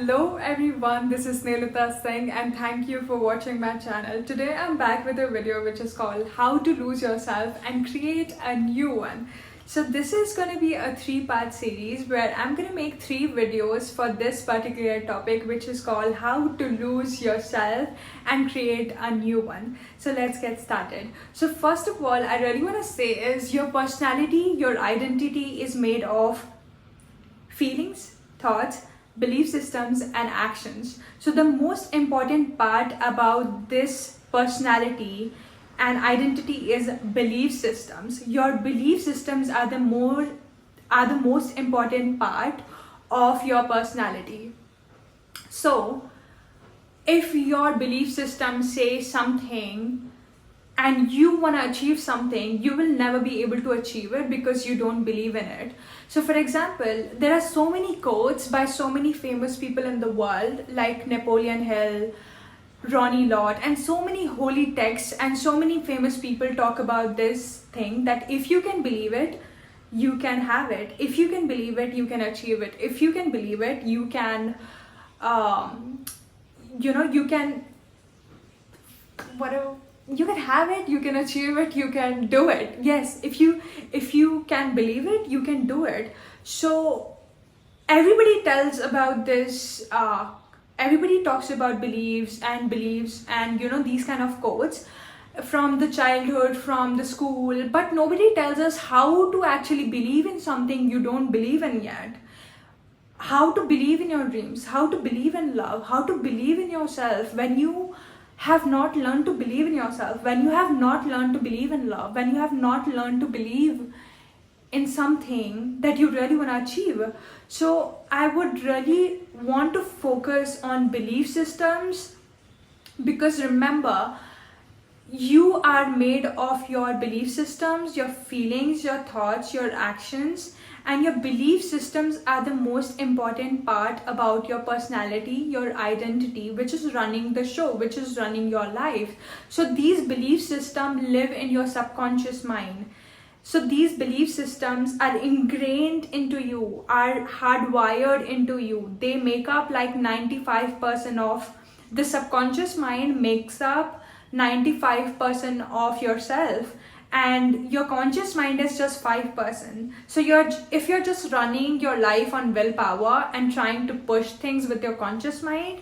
Hello everyone, this is Nelita Singh and thank you for watching my channel. Today I'm back with a video which is called How to Lose Yourself and Create a New One. So this is going to be a 3-part series where I'm going to make 3 videos for this particular topic, which is called How to Lose Yourself and Create a New One. So let's get started. So first of all, I really want to say is your personality, your identity is made of feelings, thoughts, belief systems and actions. So the most important part about this personality and identity is belief systems. Your belief systems are the most important part of your personality. So if your belief system says something and you want to achieve something, you will never be able to achieve it because you don't believe in it. So for example, there are so many quotes by so many famous people in the world like Napoleon Hill, Ronnie Lott, and so many holy texts and so many famous people talk about this thing that if you can believe it, you can have it. If you can believe it, you can achieve it. If you can believe it, you can, you can, whatever. You can have it, you can achieve it, you can do it. Yes, if you can believe it, you can do it. So everybody tells about this, everybody talks about beliefs and these kind of quotes from the childhood, from the school, but nobody tells us how to actually believe in something you don't believe in yet. How to believe in your dreams, how to believe in love, how to believe in yourself when you have not learned to believe in yourself, when you have not learned to believe in love, when you have not learned to believe in something that you really want to achieve. So I would really want to focus on belief systems because remember, you are made of your belief systems, your feelings, your thoughts, your actions, and your belief systems are the most important part about your personality, your identity, which is running the show, which is running your life. So these belief systems live in your subconscious mind. So these belief systems are ingrained into you, are hardwired into you. They make up like 95% of the subconscious mind makes up 95% of yourself, and your conscious mind is just 5%. So if you're just running your life on willpower and trying to push things with your conscious mind,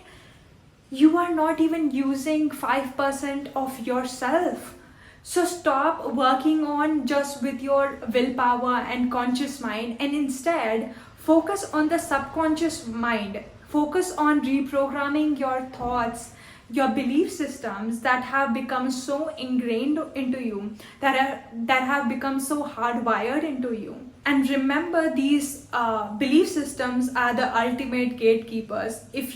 you are not even using 5% of yourself. So stop working on just with your willpower and conscious mind and instead focus on the subconscious mind. Focus on reprogramming your thoughts, your belief systems that have become so ingrained into you, that have become so hardwired into you. And remember, these belief systems are the ultimate gatekeepers. If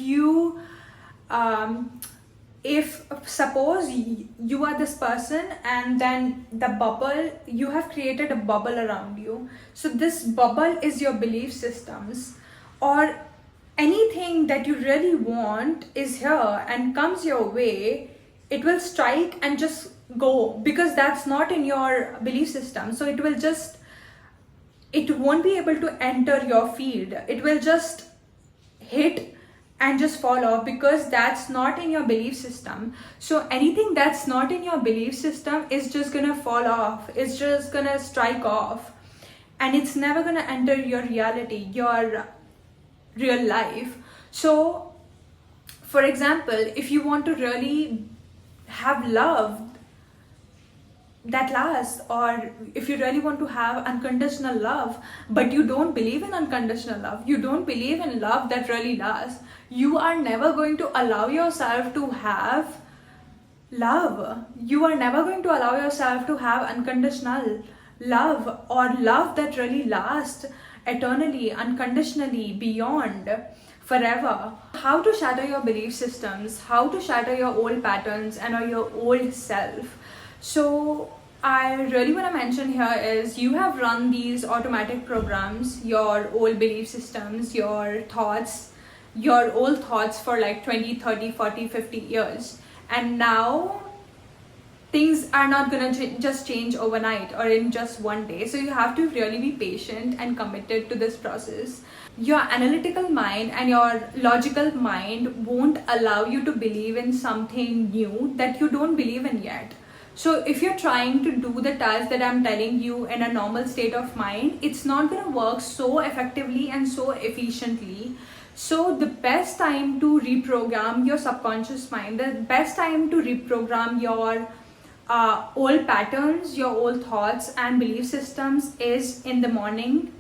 suppose you are this person and then the bubble, you have created a bubble around you. So this bubble is your belief systems, or anything that you really want is here and comes your way, it will strike and just go because that's not in your belief system. So it won't be able to enter your field. It will just hit and just fall off because that's not in your belief system. So anything that's not in your belief system is just gonna fall off. It's just gonna strike off and it's never gonna enter your reality, your real life. So for example, if you want to really have love that lasts, or if you really want to have unconditional love but you don't believe in unconditional love, you don't believe in love that really lasts, you are never going to allow yourself to have love. You are never going to allow yourself to have unconditional love or love that really lasts eternally, unconditionally, beyond, forever. How to shatter your belief systems, how to shatter your old patterns and or your old self. So I really want to mention here is you have run these automatic programs, your old belief systems, your thoughts, your old thoughts for like 20, 30, 40, 50 years. And now things are not gonna just change overnight or in just one day. So you have to really be patient and committed to this process. Your analytical mind and your logical mind won't allow you to believe in something new that you don't believe in yet. So if you're trying to do the task that I'm telling you in a normal state of mind, it's not going to work so effectively and so efficiently. So the best time to reprogram your subconscious mind, the best time to reprogram your old patterns, your old thoughts and belief systems is in the morning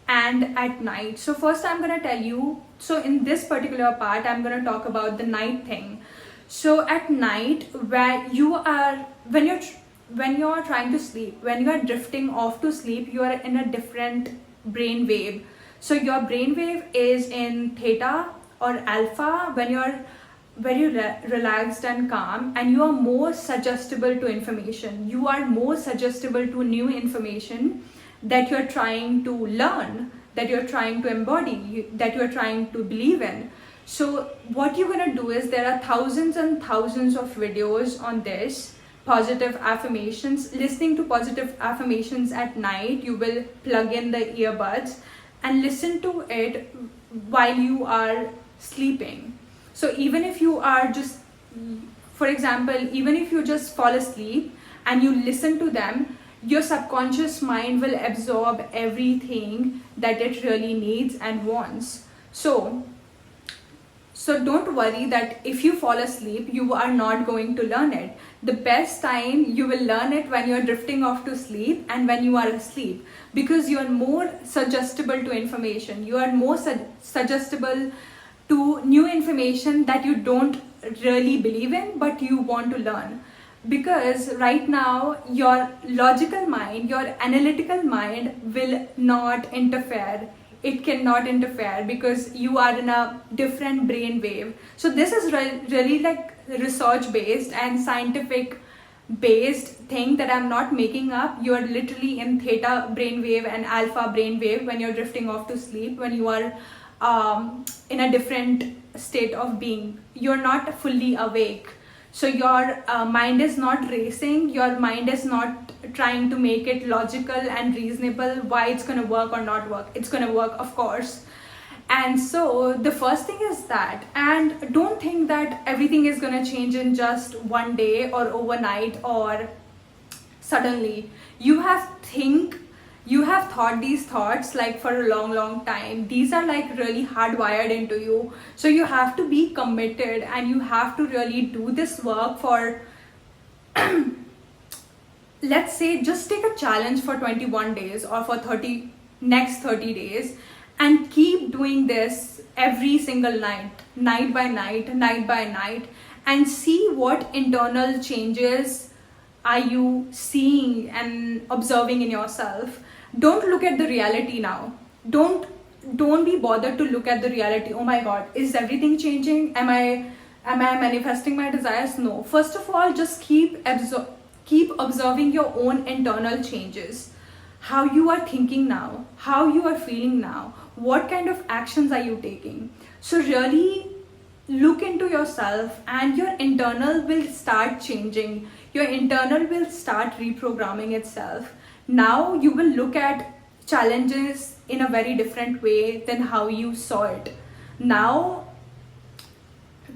and at night. So first I'm going to tell you, so in this particular part, I'm going to talk about the night thing. So at night, when you're trying to sleep, when you are drifting off to sleep, you are in a different brain wave. So your brain wave is in theta or alpha when you're very relaxed and calm, and you are more suggestible to information. You are more suggestible to new information that you're trying to learn, that you're trying to embody, that you're trying to believe in. So what you're going to do is, there are thousands and thousands of videos on this, positive affirmations. Listening to positive affirmations at night, you will plug in the earbuds and listen to it while you are sleeping. So even if you are just, for example, even if you just fall asleep and you listen to them, your subconscious mind will absorb everything that it really needs and wants. So don't worry that if you fall asleep, you are not going to learn it. The best time you will learn it when you're drifting off to sleep and when you are asleep, because you are more suggestible to information. You are more suggestible to new information that you don't really believe in, but you want to learn. Because right now, your logical mind, your analytical mind will not interfere. It cannot interfere because you are in a different brain wave. So this is really like research based and scientific based thing that I'm not making up. You are literally in theta brainwave and alpha brainwave when you're drifting off to sleep, when you are in a different state of being. You're not fully awake. So your mind is not racing, your mind is not trying to make it logical and reasonable why it's going to work or not work. It's going to work, of course. And so the first thing is that, and don't think that everything is going to change in just one day or overnight or suddenly. You have thought these thoughts like for a long time. These are like really hardwired into you. So you have to be committed and you have to really do this work for let's say just take a challenge for 21 days or for next 30 days, and keep doing this every single night by night, and see what internal changes are you seeing and observing in yourself. Don't look at the reality now. Don't be bothered to look at the reality. Oh my god, is everything changing? Am I manifesting my desires? No. First of all, just keep observing your own internal changes. How you are thinking now, how you are feeling now, what kind of actions are you taking. So really look into yourself, and your internal will start changing. Your internal will start reprogramming itself. Now you will look at challenges in a very different way than how you saw it. Now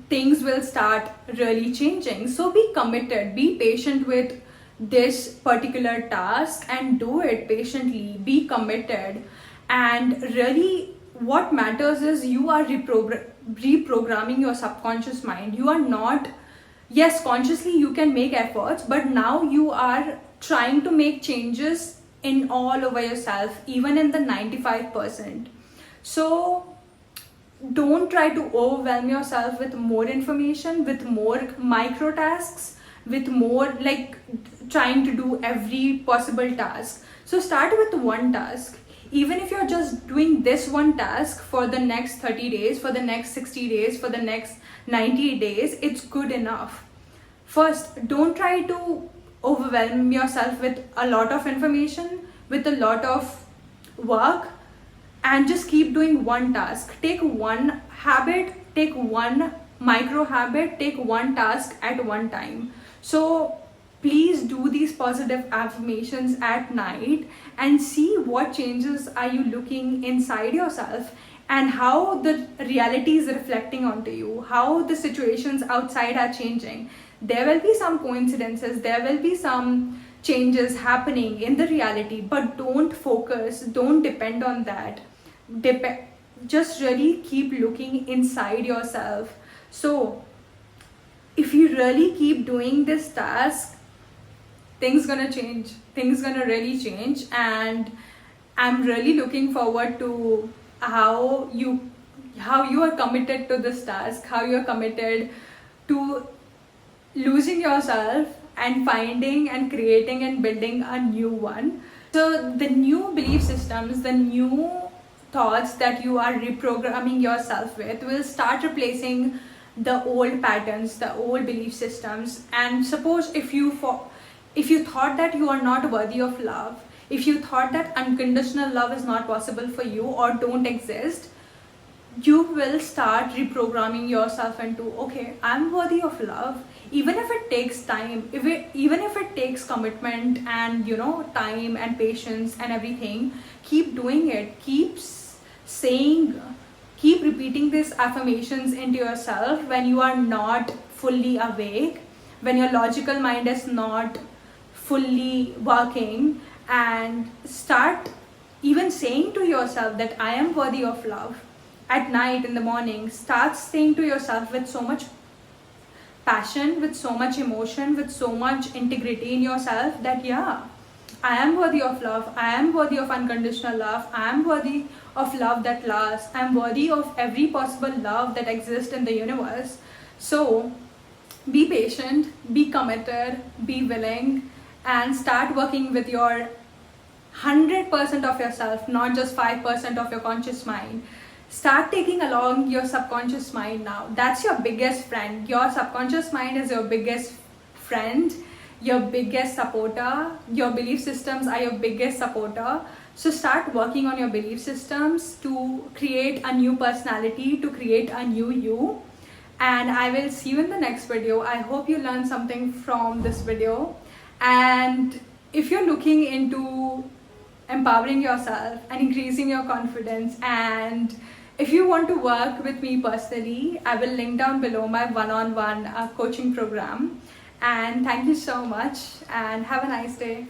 things will start really changing. So be committed, be patient with this particular task and do it patiently. Be committed, and really what matters is you are reprogramming your subconscious mind. You are not, yes, consciously you can make efforts, but now you are trying to make changes in all over yourself, even in the 95%. So don't try to overwhelm yourself with more information, with more micro tasks, with more like trying to do every possible task. So start with one task. Even if you're just doing this one task for the next 30 days, for the next 60 days, for the next 90 days, it's good enough. First, don't try to overwhelm yourself with a lot of information, with a lot of work, and just keep doing one task. Take one habit, take one micro habit, take one task at one time. So please do these positive affirmations at night and see what changes are you looking inside yourself, and how the reality is reflecting onto you, how the situations outside are changing. There will be some coincidences, there will be some changes happening in the reality, but don't focus, don't depend on that. Just really keep looking inside yourself. So if you really keep doing this task, things gonna change, things gonna really change. And I'm really looking forward to how you are committed to this task, how you're committed to losing yourself and finding and creating and building a new one. So the new belief systems, the new thoughts that you are reprogramming yourself with will start replacing the old patterns, the old belief systems. And suppose if you thought that you are not worthy of love, if you thought that unconditional love is not possible for you or don't exist, you will start reprogramming yourself into, okay, I'm worthy of love, even if it takes time, even if it takes commitment and time and patience and everything. Keep doing it, keep repeating these affirmations into yourself when you are not fully awake, when your logical mind is not fully working, and start even saying to yourself that I am worthy of love at night, in the morning. Start saying to yourself with so much passion, with so much emotion, with so much integrity in yourself that yeah, I am worthy of love, I am worthy of unconditional love, I am worthy of love that lasts, I am worthy of every possible love that exists in the universe. So be patient, be committed, be willing, and start working with your 100% of yourself, not just 5% of your conscious mind. Start taking along your subconscious mind now. That's your biggest friend. Your subconscious mind is your biggest friend, your biggest supporter. Your belief systems are your biggest supporter. So start working on your belief systems to create a new personality, to create a new you. And I will see you in the next video. I hope you learned something from this video. And if you're looking into empowering yourself and increasing your confidence, and if you want to work with me personally, I will link down below my one-on-one coaching program. And thank you so much, and have a nice day.